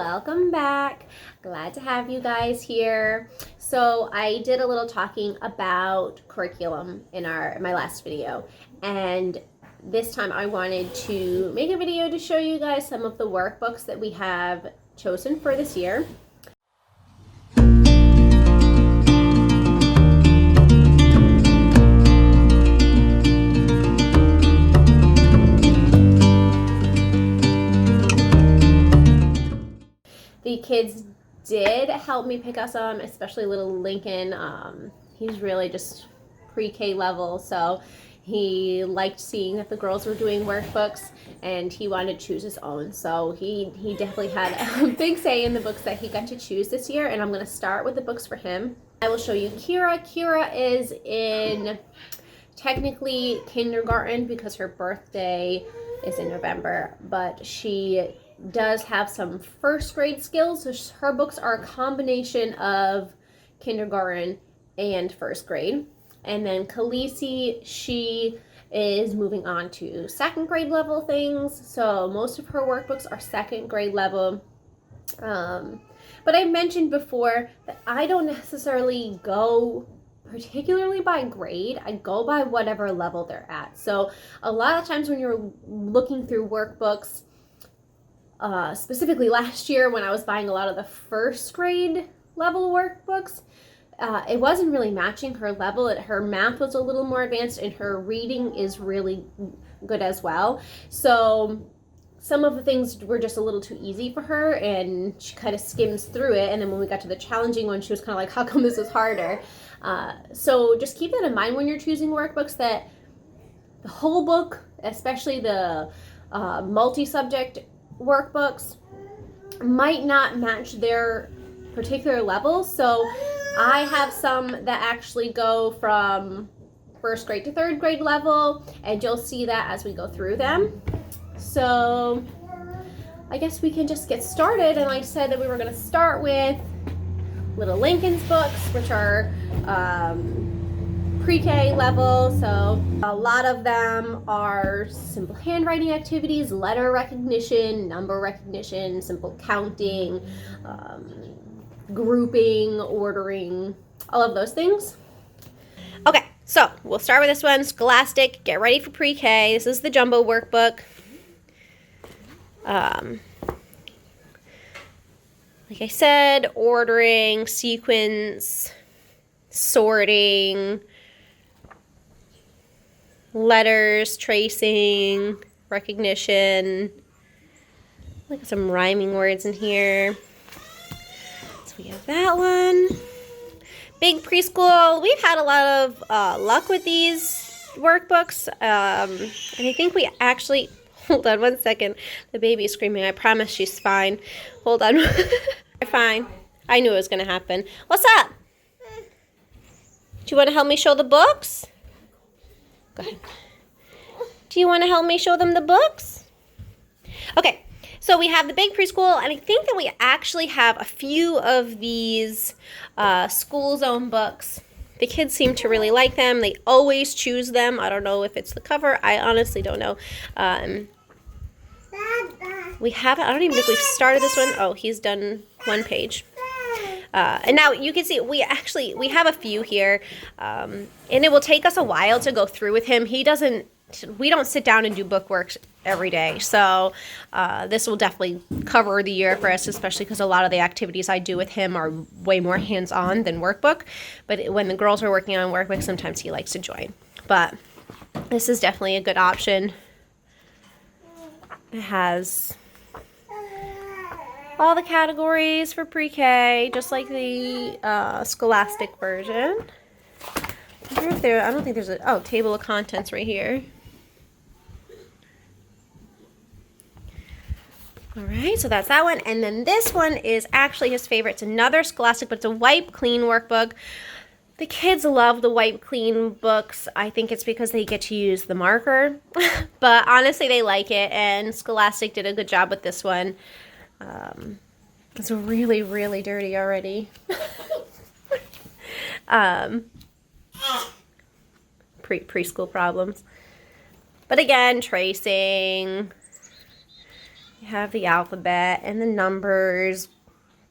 welcome back. Glad to have you guys here. So I did a little talking about curriculum in my last video, and this time I wanted to make a video to show you guys some of the workbooks that we have chosen for this year. The kids did help me pick up some, especially little Lincoln. He's really just pre-K level, so he liked seeing that the girls were doing workbooks, and he wanted to choose his own. So he definitely had a big say in the books that he got to choose this year, and I'm going to start with the books for him. I will show you Kira. Kira is in technically kindergarten because her birthday is in November, but she does have some first grade skills, so her books are a combination of kindergarten and first grade. And then Khaleesi, she is moving on to second grade level things, so most of her workbooks are second grade level. But I mentioned before that I don't necessarily go particularly by grade. I go by whatever level they're at. So a lot of times when you're looking through workbooks, specifically last year when I was buying a lot of the first grade level workbooks, it wasn't really matching her level. Her math was a little more advanced and her reading is really good as well. So some of the things were just a little too easy for her and she kind of skims through it. And then when we got to the challenging one, she was kind of like, how come this is harder? So just keep that in mind when you're choosing workbooks, that the whole book, especially the multi-subject workbooks, might not match their particular level. So I have some that actually go from first grade to third grade level, and you'll see that as we go through them. So I guess we can just get started. And I said that we were going to start with Little Lincoln's books, which are pre-K level, so a lot of them are simple handwriting activities, letter recognition, number recognition, simple counting, grouping, ordering, all of those things. Okay, so we'll start with this one, Scholastic. Get ready for pre-K. This is the jumbo workbook. Like I said, ordering, sequence, sorting, letters, tracing, recognition. Look at some rhyming words in here. So we have that one. Big preschool. We've had a lot of luck with these workbooks. And I think we actually, hold on one second. The baby's screaming. I promise she's fine. Hold on. Fine. I knew it was going to happen. What's up? Do you want to help me show the books? Go ahead. Do you want to help me show them the books? Okay, so we have the big preschool, and I think that we actually have a few of these school zone books. The kids seem to really like them. They always choose them. I don't know if it's the cover. I honestly don't know. We haven't, I don't even think we've started this one. Oh, he's done one page. And now you can see we have a few here, and it will take us a while to go through with him. We don't sit down and do bookwork every day, so this will definitely cover the year for us, especially because a lot of the activities I do with him are way more hands-on than workbook. But when the girls are working on workbook, sometimes he likes to join. But this is definitely a good option. It has all the categories for pre-K, just like the Scholastic version. I don't think there's a table of contents right here. All right, so that's that one. And then this one is actually his favorite. It's another Scholastic, but it's a wipe clean workbook. The kids love the wipe clean books. I think it's because they get to use the marker. But honestly, they like it, and Scholastic did a good job with this one. It's really, really dirty already. Preschool problems. But again, tracing, You have the alphabet and the numbers,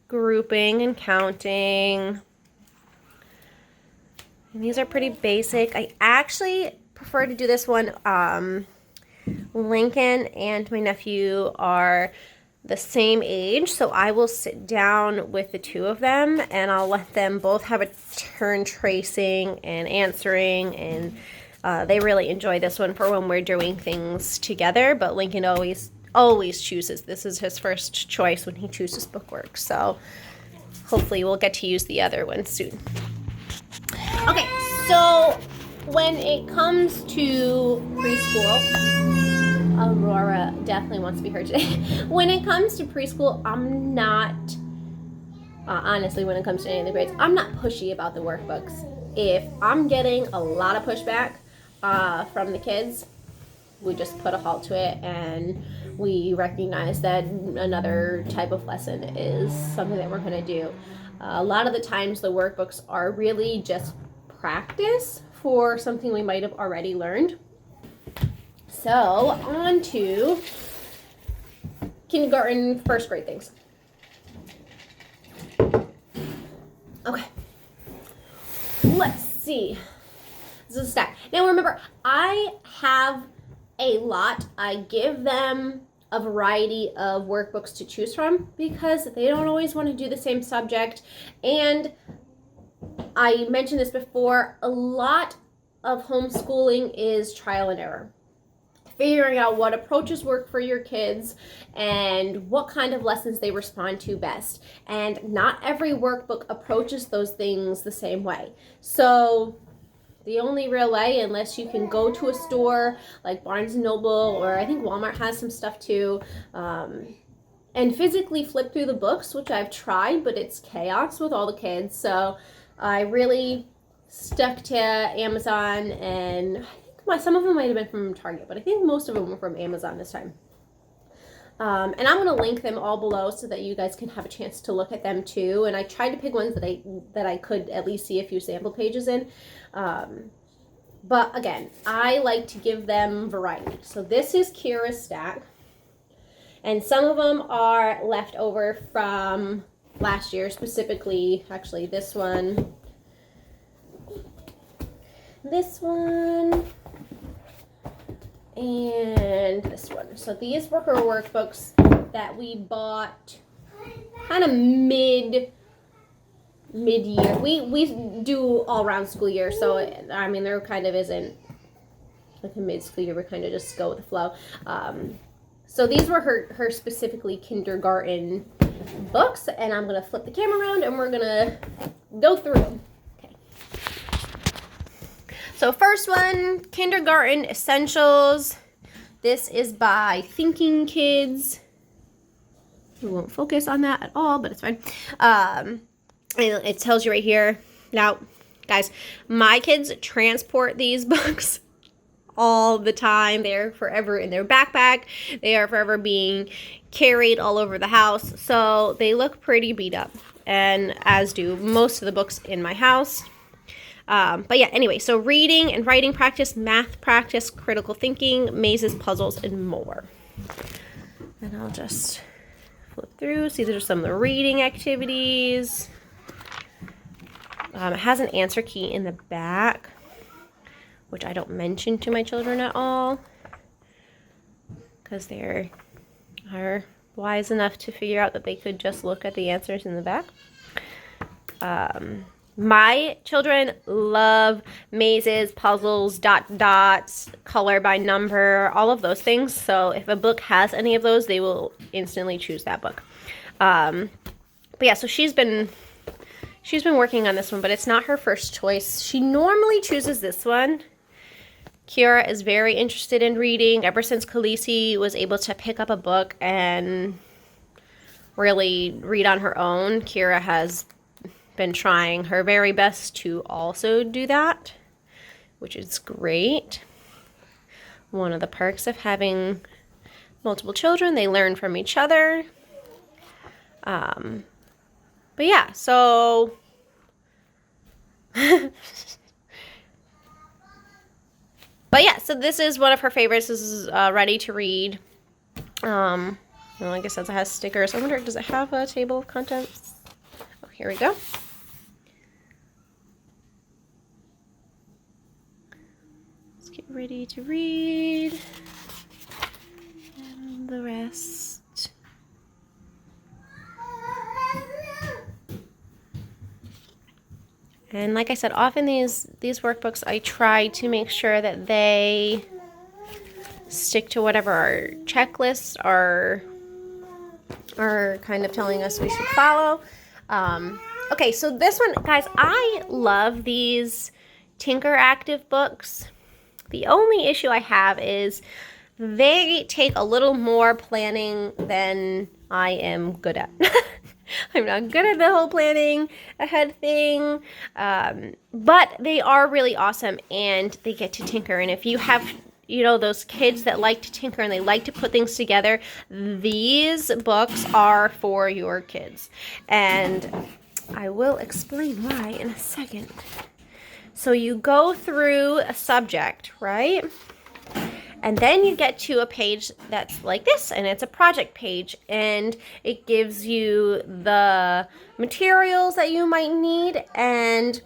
grouping and counting. And these are pretty basic. I actually prefer to do this one. Lincoln and my nephew are the same age, so I will sit down with the two of them and I'll let them both have a turn tracing and answering, and they really enjoy this one for when we're doing things together. But Lincoln always chooses. This is his first choice when he chooses bookwork, so hopefully we'll get to use the other one soon. Okay, so when it comes to preschool, Aurora definitely wants to be heard today. When it comes to preschool, I'm not, honestly, when it comes to any of the grades, I'm not pushy about the workbooks. If I'm getting a lot of pushback from the kids, we just put a halt to it and we recognize that another type of lesson is something that we're going to do. A lot of the times the workbooks are really just practice for something we might have already learned. So on to kindergarten, first grade things. Okay, let's see. This is a stack. Now remember, I have a lot. I give them a variety of workbooks to choose from because they don't always want to do the same subject. And I mentioned this before, a lot of homeschooling is trial and error. Figuring out what approaches work for your kids and what kind of lessons they respond to best. And not every workbook approaches those things the same way. So the only real way, unless you can go to a store like Barnes & Noble, or I think Walmart has some stuff too, and physically flip through the books, which I've tried, but it's chaos with all the kids. So I really stuck to Amazon, and I think some of them might have been from Target, but I think most of them were from Amazon this time. And I'm going to link them all below so that you guys can have a chance to look at them too. And I tried to pick ones that I could at least see a few sample pages in. But again, I like to give them variety. So this is Kira's stack. And some of them are left over from last year, specifically, actually this one, and this one. So these were her workbooks that we bought kind of mid-year. We do all around school year, so I mean there kind of isn't like a mid-school year. We kind of just go with the flow. So these were her specifically kindergarten books, and I'm gonna flip the camera around and we're gonna go through them. So first one, Kindergarten Essentials. This is by Thinking Kids. We won't focus on that at all, but it's fine. It tells you right here. Now, guys, my kids transport these books all the time. They're forever in their backpack. They are forever being carried all over the house. So they look pretty beat up, and as do most of the books in my house. But yeah, anyway, so reading and writing practice, math practice, critical thinking, mazes, puzzles, and more. And I'll just flip through. See, these are some of the reading activities. It has an answer key in the back, which I don't mention to my children at all, because they are wise enough to figure out that they could just look at the answers in the back. My children love mazes, puzzles, dots, color by number, all of those things. So if a book has any of those, they will instantly choose that book. But yeah, so she's been working on this one, but it's not her first choice. She normally chooses this one. Kira is very interested in reading. Ever since Khaleesi was able to pick up a book and really read on her own, Kira has been trying her very best to also do that, which is great. One of the perks of having multiple children, they learn from each other. But yeah, so so this is one of her favorites. This is Ready to Read. Well, I guess it has stickers. I wonder, does it have a table of contents? Oh, here we go. Let's get ready to read. And the rest. And like I said, often these workbooks, I try to make sure that they stick to whatever our checklists are kind of telling us we should follow. Okay, so this one, guys, I love these Tinkeractive books. The only issue I have is they take a little more planning than I am good at. I'm not good at the whole planning ahead thing, but they are really awesome, and they get to tinker. And if you have, you know, those kids that like to tinker and they like to put things together, these books are for your kids. And I will explain why in a second. So you go through a subject, right? And then you get to a page that's like this, and it's a project page, and it gives you the materials that you might need and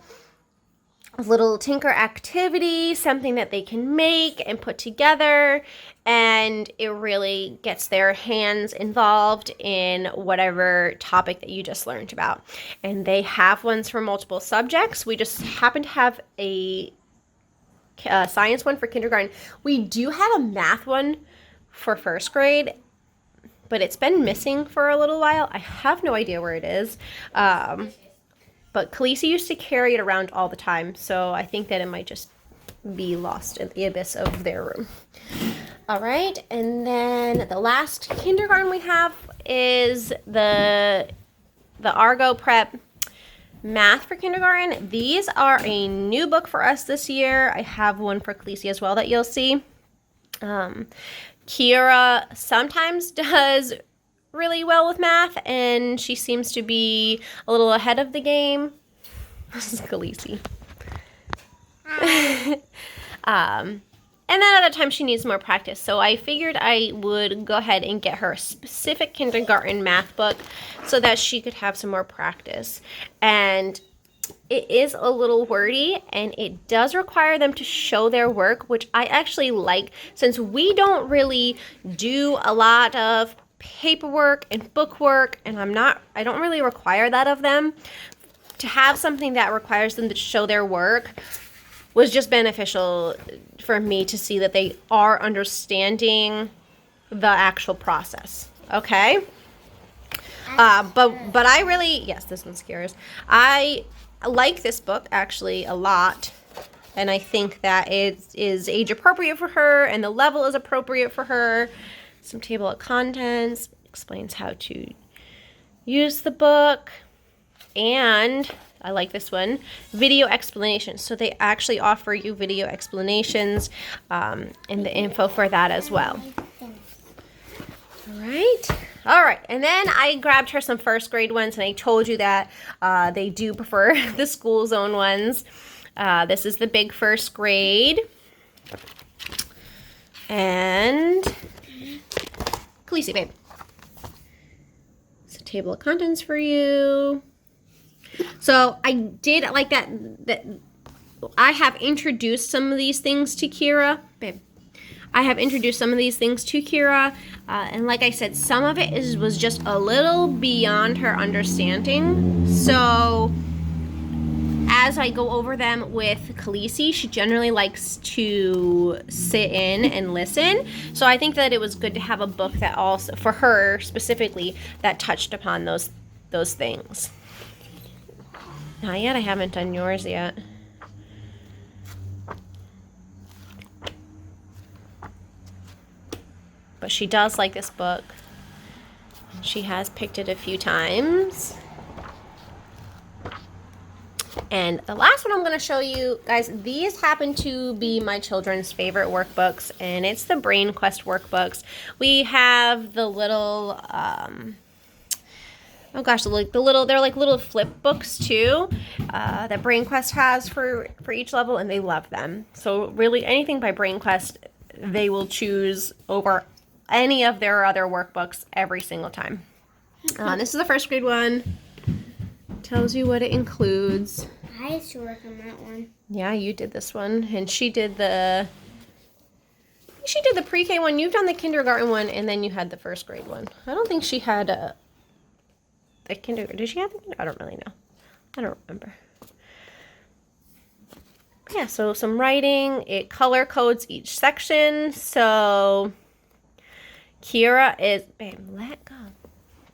a little tinker activity, something that they can make and put together, and it really gets their hands involved in whatever topic that you just learned about. And they have ones for multiple subjects. We just happen to have a science one for kindergarten. We do have a math one for first grade, but it's been missing for a little while. I have no idea where it is. But Khaleesi used to carry it around all the time, so I think that it might just be lost in the abyss of their room. All right, and then the last kindergarten we have is the Argo Prep Math for Kindergarten. These are a new book for us this year. I have one for Khaleesi as well that you'll see. Kiera sometimes does really well with math, and she seems to be a little ahead of the game. This is Khaleesi. And then other times she needs more practice. So I figured I would go ahead and get her a specific kindergarten math book so that she could have some more practice. And it is a little wordy, and it does require them to show their work, which I actually like, since we don't really do a lot of paperwork and bookwork, and I don't really require that of them. To have something that requires them to show their work was just beneficial for me to see that they are understanding the actual process. Okay? But I really, yes, this one scares. I like this book actually a lot, and I think that it is age appropriate for her, and the level is appropriate for her. Some table of contents, explains how to use the book, and I like this one, video explanations. So they actually offer you video explanations and the info for that as well. All right, and then I grabbed her some first grade ones, and I told you that they do prefer the school zone ones. This is the big first grade, and Khaleesi, babe. It's a table of contents for you. So I did like that I have introduced some of these things to Kiera. Babe. I have introduced some of these things to Kiera, and like I said, some of it was just a little beyond her understanding. So as I go over them with Khaleesi, she generally likes to sit in and listen. So I think that it was good to have a book that also, for her specifically, that touched upon those things. Not yet, I haven't done yours yet. But she does like this book. She has picked it a few times. And the last one I'm going to show you, guys, these happen to be my children's favorite workbooks, and it's the Brain Quest workbooks. We have the little, oh gosh, they're like little flip books too, that Brain Quest has for each level, and they love them. So really anything by Brain Quest, they will choose over any of their other workbooks every single time. This is the first grade one. Tells you what it includes. I used to work on that one. Yeah, you did this one, and she did the pre-K one. You've done the kindergarten one, and then you had the first grade one. I don't think she had the kindergarten. Did she have the kindergarten? I don't really know. I don't remember. Yeah, so some writing. It color codes each section. So Kira is, babe, let go.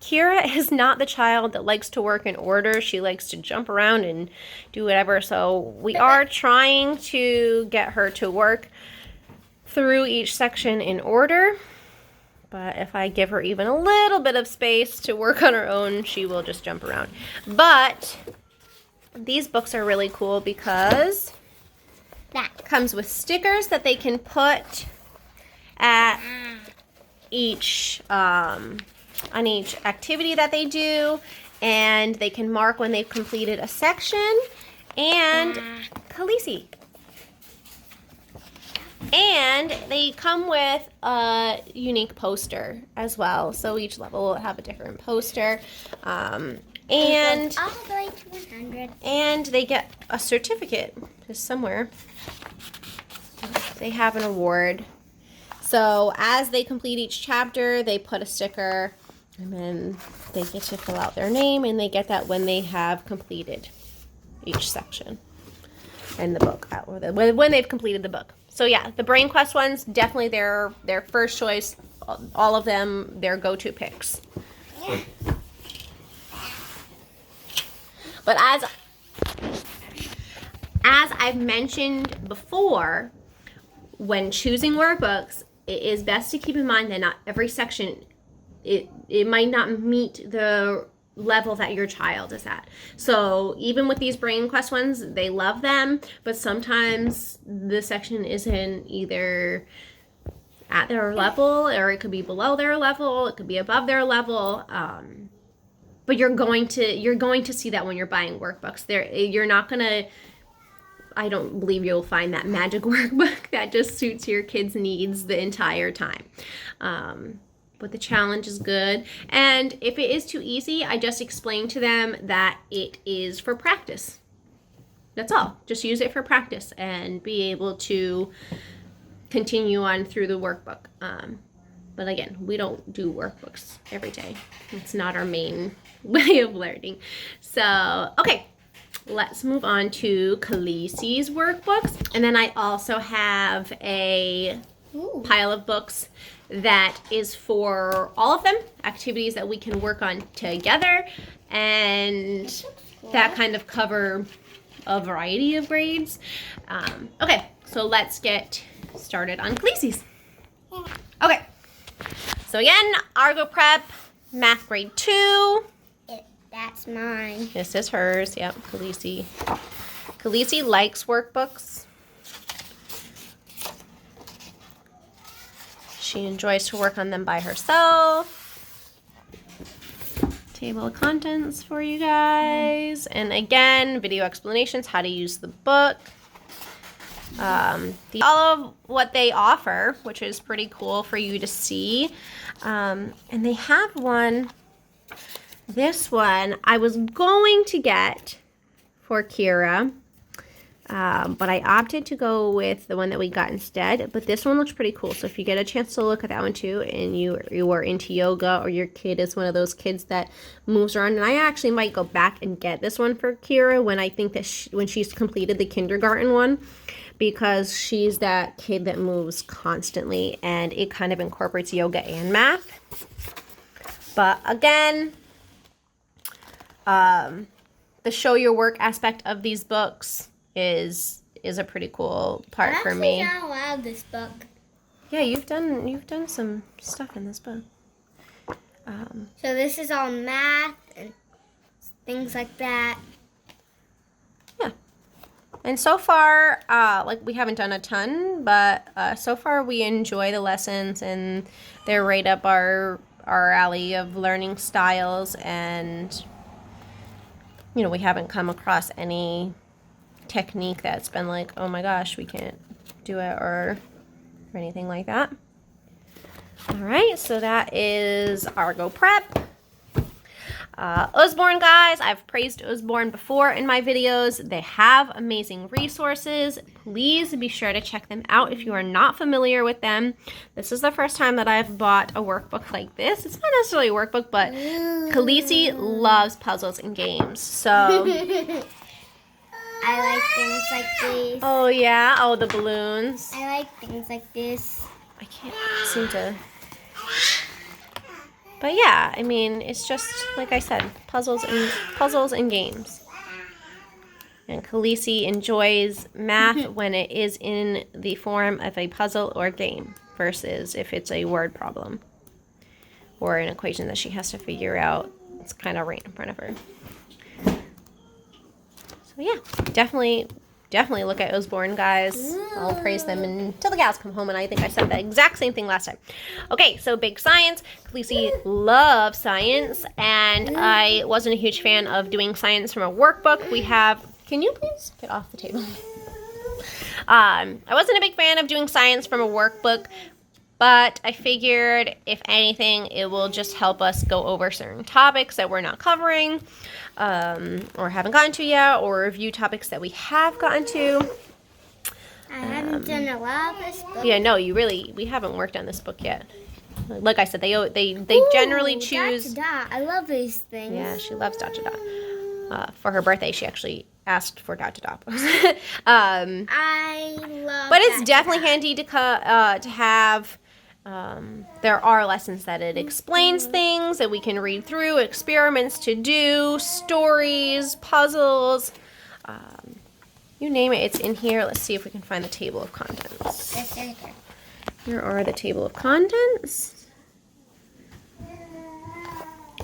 Kira is not the child that likes to work in order. She likes to jump around and do whatever. So we are trying to get her to work through each section in order. But if I give her even a little bit of space to work on her own, she will just jump around. But these books are really cool because that comes with stickers that they can put at each on each activity that they do, and they can mark when they've completed a section. And Khaleesi. And they come with a unique poster as well. So each level will have a different poster. And all the way to 100. And they get a certificate just somewhere. They have an award. So as they complete each chapter, they put a sticker, and then they get to fill out their name, and they get that when they have completed each section in the book, or when they've completed the book. So yeah, the Brain Quest ones, definitely their first choice. All of them, their go-to picks. Yeah. But as I've mentioned before, when choosing workbooks, it is best to keep in mind that not every section, it might not meet the level that your child is at. So even with these Brain Quest ones, they love them, but sometimes the section isn't either at their level, or it could be below their level, it could be above their level. But you're going to see that when you're buying workbooks. You're not gonna, I don't believe you'll find that magic workbook that just suits your kids' needs the entire time. But the challenge is good. And if it is too easy, I just explain to them that it is for practice. That's all. Just use it for practice and be able to continue on through the workbook. But again, we don't do workbooks every day. It's not our main way of learning. So, okay. Let's move on to Khaleesi's workbooks. And then I also have a pile of books that is for all of them, activities that we can work on together, and that kind of cover a variety of grades. Okay, so let's get started on Khaleesi's. Okay, so again, Argo Prep, Math Grade 2. That's mine. This is hers. Yep, Khaleesi. Khaleesi likes workbooks. She enjoys to work on them by herself. Table of contents for you guys. And again, video explanations, how to use the book. All of what they offer, which is pretty cool for you to see. And they have one. This one I was going to get for Kira, but I opted to go with the one that we got instead. But this one looks pretty cool. So if you get a chance to look at that one too, and you are into yoga, or your kid is one of those kids that moves around, and I actually might go back and get this one for Kira when I think that when she's completed the kindergarten one, because she's that kid that moves constantly, and it kind of incorporates yoga and math. But again, the show your work aspect of these books is a pretty cool part for me. I actually not allowed this book. Yeah, you've done some stuff in this book. So this is all math and things like that. Yeah. And so far, like, we haven't done a ton, but so far we enjoy the lessons, and they're right up our alley of learning styles. And you know, we haven't come across any technique that's been like, oh my gosh, we can't do it, or anything like that. All right, so that is Argo Prep. Osborne, guys, I've praised Osborne before in my videos. They have amazing resources. Please be sure to check them out if you are not familiar with them. This is the first time that I've bought a workbook like this. It's not necessarily a workbook, but Khaleesi loves puzzles and games, so... I like things like this. Oh, yeah? Oh, the balloons. I like things like this. I can't seem to... But yeah, I mean, it's just, like I said, puzzles and games. And Khaleesi enjoys math when it is in the form of a puzzle or game versus if it's a word problem or an equation that she has to figure out. It's kind of right in front of her. So yeah, definitely look at Osborne, guys. I'll praise them until the gals come home, and I think I said the exact same thing last time. Okay, so big science. Khaleesi loves science, and I wasn't a huge fan of doing science from a workbook. We have... Can you please get off the table? I wasn't a big fan of doing science from a workbook, but I figured, if anything, it will just help us go over certain topics that we're not covering, or haven't gotten to yet, or review topics that we have gotten to. I haven't done a lot of this book. Yeah, no, we haven't worked on this book yet. Like I said, they generally choose... Dot to dot. I love these things. Yeah, she loves dot to dot. For her birthday, she actually asked for dot to dot. I love. But it's definitely handy to have. There are lessons that it explains things that we can read through, experiments to do, stories, puzzles, you name it, it's in here. Let's see if we can find the table of contents. Yes, right there. Here are the table of contents.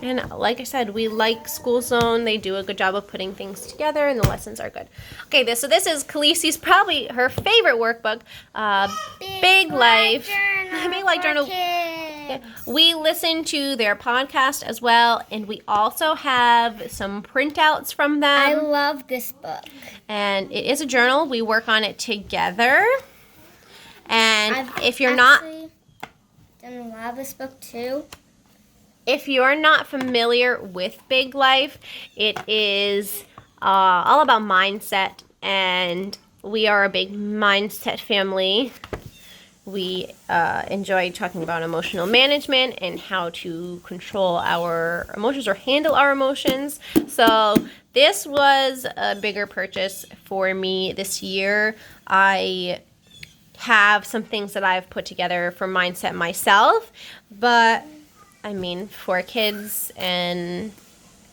And like I said, we like School Zone. They do a good job of putting things together, and the lessons are good. Okay, so this is Khaleesi's probably her favorite workbook, Big Life. Big Life Journal. Yeah. We listen to their podcast as well, and we also have some printouts from them. I love this book. And it is a journal. We work on it together. And if you're done a lot of this book too. If you're not familiar with Big Life, it is all about mindset, and we are a big mindset family. We enjoy talking about emotional management and how to control our emotions or handle our emotions. So this was a bigger purchase for me this year. I have some things that I've put together for mindset myself, but I mean, 4 kids and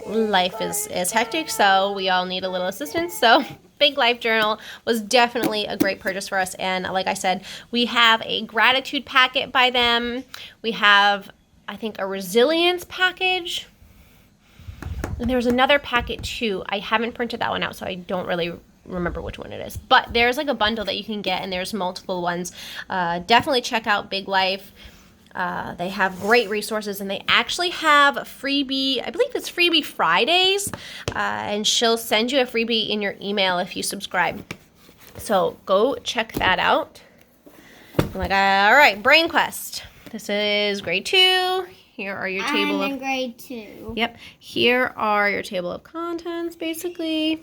life is hectic, so we all need a little assistance. So Big Life Journal was definitely a great purchase for us. And like I said, we have a gratitude packet by them. We have, I think, a resilience package. And there's another packet too. I haven't printed that one out, so I don't really remember which one it is. But there's like a bundle that you can get, and there's multiple ones. Definitely check out Big Life. They have great resources, and they actually have a freebie. I believe it's Freebie Fridays, and she'll send you a freebie in your email if you subscribe. So go check that out. I'm like, all right, Brain Quest. This is grade 2. Here are your table I'm in grade 2. Yep. Here are your table of contents, basically.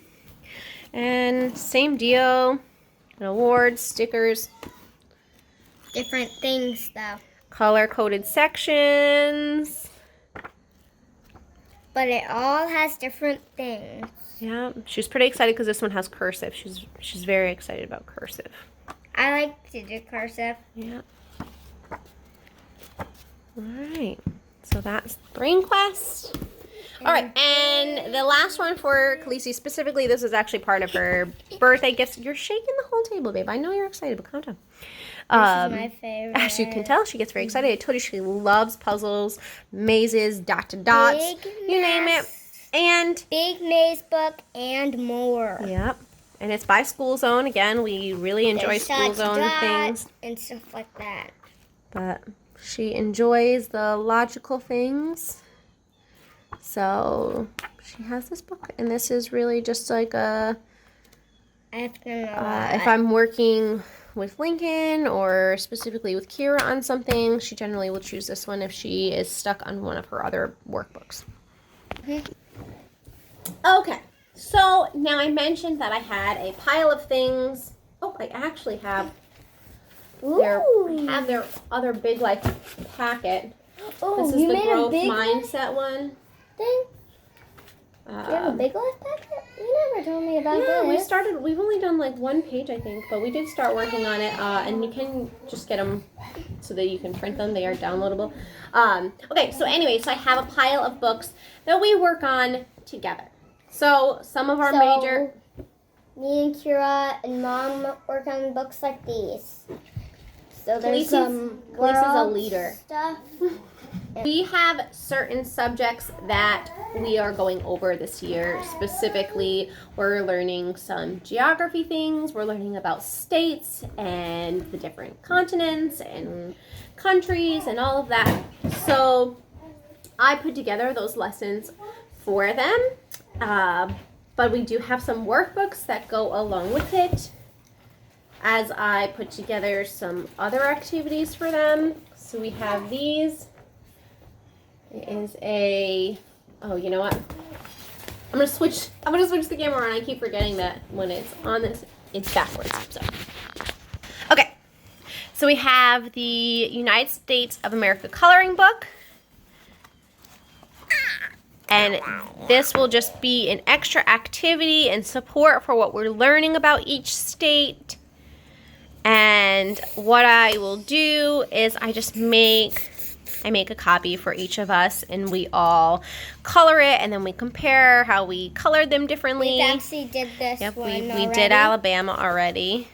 And same deal. An awards, stickers. Different things, though. Color-coded sections. But it all has different things. Yeah, she's pretty excited because this one has cursive. She's very excited about cursive. I like to do cursive. Yeah. All right. So that's Brain Quest. All right, and the last one for Khaleesi specifically, this is actually part of her birthday gifts. You're shaking the whole table, babe. I know you're excited, but calm down. This is my favorite. As you can tell, she gets very excited. I told you she loves puzzles, mazes, dot to dots, you name it. And big maze book and more. Yep. And it's by School Zone. Again, we really enjoy School Zone things. And stuff like that. But she enjoys the logical things. So she has this book. And this is really just like a... I have to know if I'm working with Lincoln or specifically with Kira on something, she generally will choose this one if she is stuck on one of her other workbooks. Okay, so now I mentioned that I had a pile of things. Oh, I actually have their other big like packet. Oh, this is you the made growth a big mindset one. thing? You have a big life packet? You never told me about this. We've only done like one page, I think, but we did start working on it, and you can just get them so that you can print them. They are downloadable. Okay, so anyway, so I have a pile of books that we work on together. So some of our major... Me and Kira and Mom work on books like these. So there's some Khaleesi's a leader. Stuff. We have certain subjects that we are going over this year. Specifically, we're learning some geography things. We're learning about states and the different continents and countries and all of that. So I put together those lessons for them. But we do have some workbooks that go along with it as I put together some other activities for them. So we have these. It is a, oh, you know what? I'm gonna switch the camera on. I keep forgetting that when it's on this, it's backwards. So, okay. So we have the United States of America coloring book. And this will just be an extra activity and support for what we're learning about each state. And what I will do is I make a copy for each of us, and we all color it, and then we compare how we colored them differently. We actually did this one we already. did Alabama already.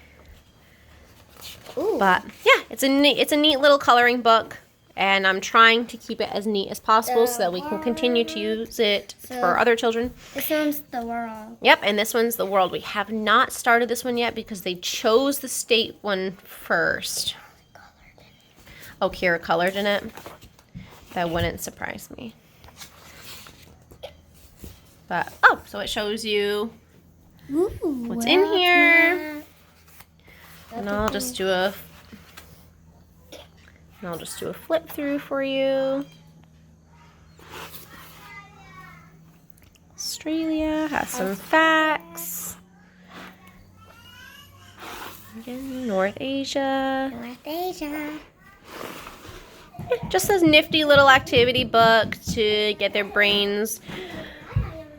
Ooh. But yeah, it's a neat little coloring book. And I'm trying to keep it as neat as possible so that we can continue to use it for other children. This one's the world. Yep, and this one's the world. We have not started this one yet because they chose the state one first. Oh, Kira colored in it? That wouldn't surprise me. But, oh, so it shows you what's in here. And I'll just do a flip through for you. Australia has some facts. Again, North Asia. Just this nifty little activity book to get their brains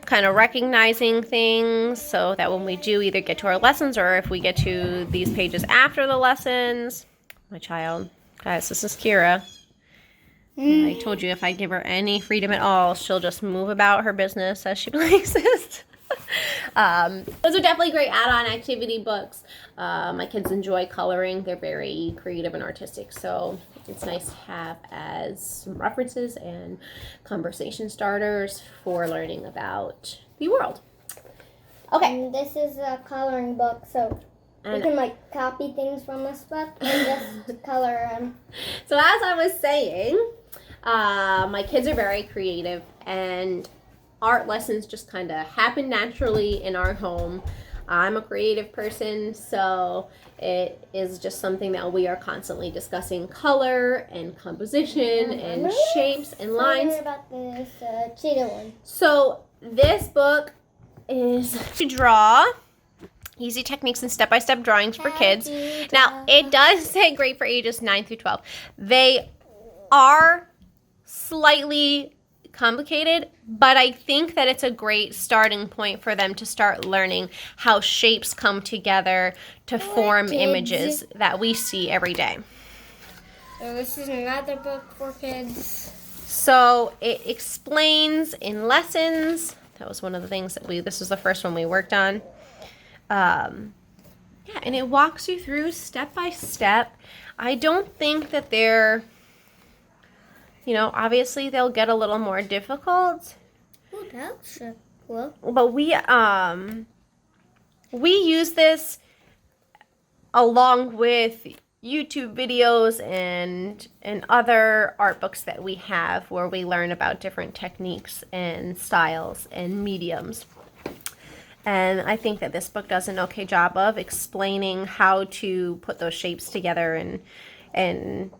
kind of recognizing things so that when we do either get to our lessons or if we get to these pages after the lessons, my child. Guys, this is Kira. I told you if I give her any freedom at all, she'll just move about her business as she pleases. Those are definitely great add-on activity books. My kids enjoy coloring. They're very creative and artistic, so it's nice to have as some references and conversation starters for learning about the world. Okay. And this is a coloring book, so you can like copy things from this book and just color them. So as I was saying, my kids are very creative, and art lessons just kind of happen naturally in our home. I'm a creative person, so it is just something that we are constantly discussing color and composition and shapes and lines. About this cheetah one. So this book is to draw. Easy techniques and step-by-step drawings for kids. Now, it does say great for ages 9 through 12. They are slightly complicated, but I think that it's a great starting point for them to start learning how shapes come together to form images that we see every day. So this is another book for kids. So it explains in lessons. That was one of the things that this was the first one we worked on. Yeah, and it walks you through step by step. I don't think that they're, obviously they'll get a little more difficult. Oh, that's cool. But we use this along with YouTube videos and other art books that we have where we learn about different techniques and styles and mediums. And I think that this book does an okay job of explaining how to put those shapes together and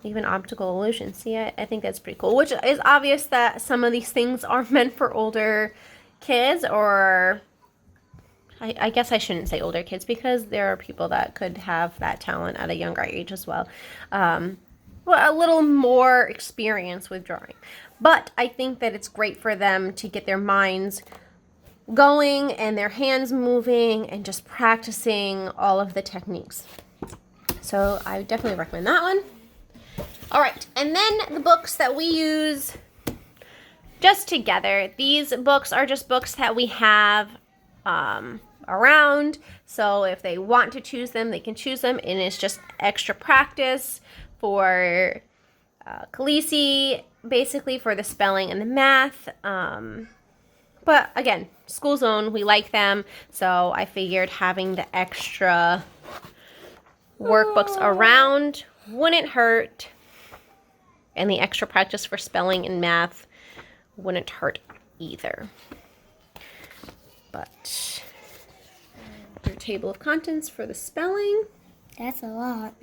even optical illusions. See, I think that's pretty cool, which is obvious that some of these things are meant for older kids, or I guess I shouldn't say older kids, because there are people that could have that talent at a younger age as well. A little more experience with drawing. But I think that it's great for them to get their minds going and their hands moving and just practicing all of the techniques. So I definitely recommend that one. All right, and then the books that we use just together. These books are just books that we have around. So if they want to choose them, they can choose them, and it's just extra practice for Khaleesi, basically for the spelling and the math. But again, school zone, we like them, so I figured having the extra workbooks around wouldn't hurt, and the extra practice for spelling and math wouldn't hurt either. But your table of contents for the spelling. That's a lot.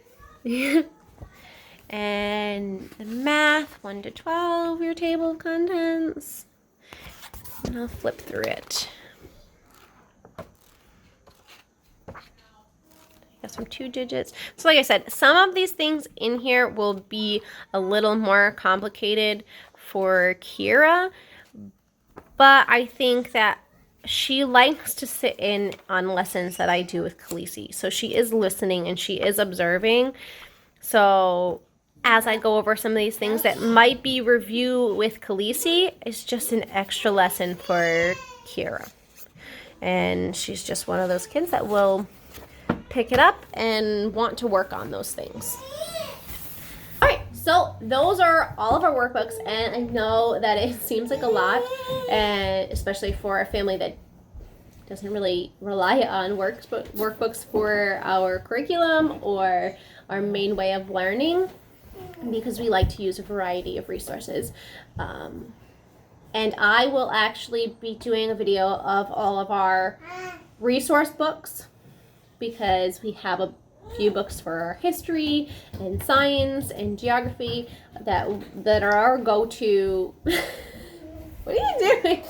And the math, 1 to 12, your table of contents. And I'll flip through it. Got some 2 digits. So like I said, some of these things in here will be a little more complicated for Kira, but I think that she likes to sit in on lessons that I do with Khaleesi. So she is listening and she is observing. So as I go over some of these things that might be review with Khaleesi, it's just an extra lesson for Kira. And she's just one of those kids that will pick it up and want to work on those things. All right, so those are all of our workbooks, and I know that it seems like a lot, and especially for a family that doesn't really rely on workbooks for our curriculum or our main way of learning, because we like to use a variety of resources. And I will actually be doing a video of all of our resource books, because we have a few books for our history and science and geography that are our go-to. What are you doing?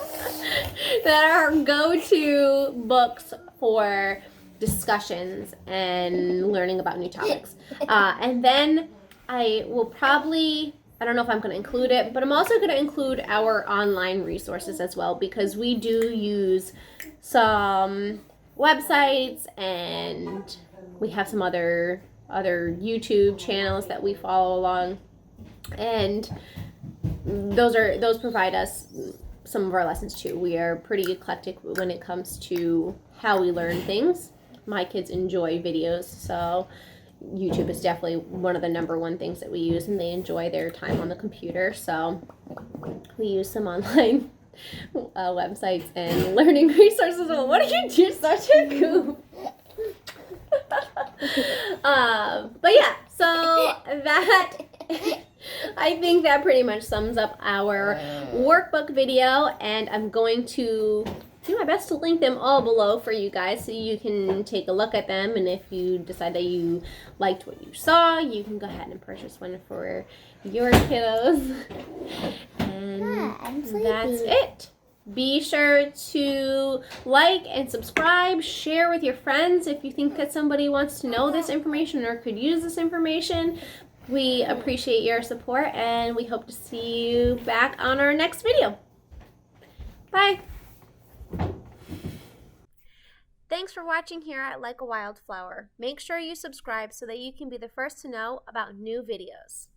That are our go-to books for discussions and learning about new topics. And then I will probably, I don't know if I'm going to include it, but I'm also going to include our online resources as well, because we do use some websites, and we have some other YouTube channels that we follow along, and those provide us some of our lessons too. We are pretty eclectic when it comes to how we learn things. My kids enjoy videos, so YouTube is definitely one of the #1 things that we use, and they enjoy their time on the computer, so we use some online websites and learning resources. What are you doing? Such a goof. But yeah, so that I think that pretty much sums up our workbook video, and I'm going to do my best to link them all below for you guys so you can take a look at them, and if you decide that you liked what you saw, you can go ahead and purchase one for your kiddos. And that's it. Be sure to like and subscribe, share with your friends if you think that somebody wants to know this information or could use this information. We appreciate your support, and we hope to see you back on our next video. Bye. Thanks for watching here at Like a Wildflower. Make sure you subscribe so that you can be the first to know about new videos.